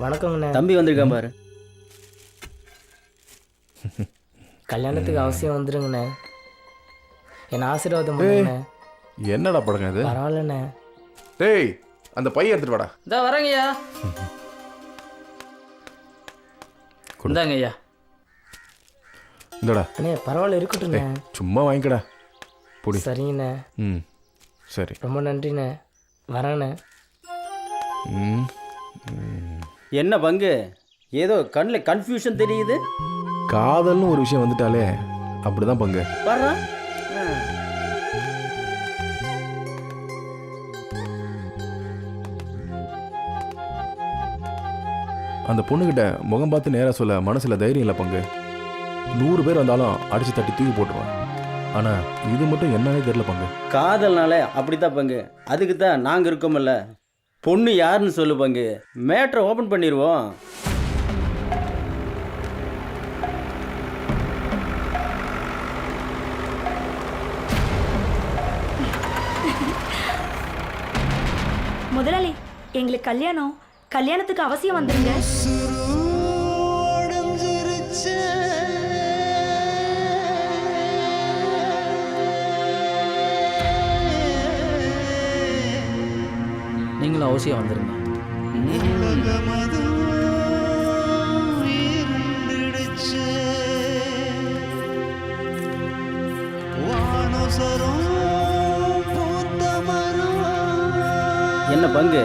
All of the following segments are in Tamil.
வணக்கங்கண்ணே. தம்பி வந்திருக்கான் பாரு. கல்யாணத்துக்கு அவசியம் வந்துருங்கண்ணே. என்ன ஆசீர்வாதம் பண்ணுங்கண்ணே. என்னடா படங்க இது? பரவாயில்லண்ணே. டேய் அந்த பைய எடுத்துட்டு வாடா. இதோ வரேங்கய்யா. இந்தாங்க ஐயா. இந்தடா. அண்ணே பரவாயில்ல இருக்கட்டும்ண்ணே. சும்மா வாங்கிக்கடா. புடி. சரிங்கண்ணே. ம் சரி. ரொம்ப நன்றிண்ணே. வரேண்ணே. என்ன பங்கு, ஏதோ கண்ணில் கன்ஃபியூஷன் தெரியுது. காதல்னு ஒரு விஷயம் வந்துட்டாலே அப்படிதான் பங்கு. வர்றா. அந்த பொண்ணுகிட்ட முகம் பார்த்து நேராக சொல்ல மனசில் தைரியம் இல்லை பங்கு. 100 பேர் வந்தாலும் அடிச்சு தட்டி தூக்கி போட்டுருவேன். ஆனால் இது மட்டும் என்னன்னே தெரியல பங்கு. காதல்னாலே அப்படித்தான் பங்கு. அதுக்கு தான் நாங்கள் இருக்கோம்ல. பொண்ணு யாருன்னு சொல்லு பங்கு, மேட்ரை ஓப்பன் பண்ணிடுவோம். முதலாளி, எங்களுக்கு கல்யாணத்துக்கு அவசியம் வந்துருங்க. நீங்களும் அவசியம் வந்துருங்க. என்ன பங்கு,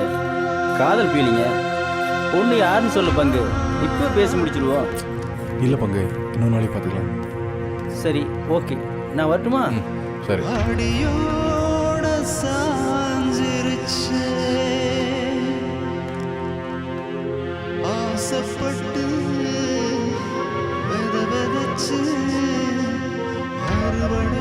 காதல் ஃபீலிங்க? பொண்ணு யாருன்னு சொல்லு பங்கு, இப்போ பேசி முடிச்சிடுவோம். இல்லை பங்கு, இன்னொரு நாளைக்கு பார்த்துக்கலாம். சரி ஓகே, நான் வரட்டுமா? சரி. ஆசைப்பட்டு விதைச்சு அறுவடை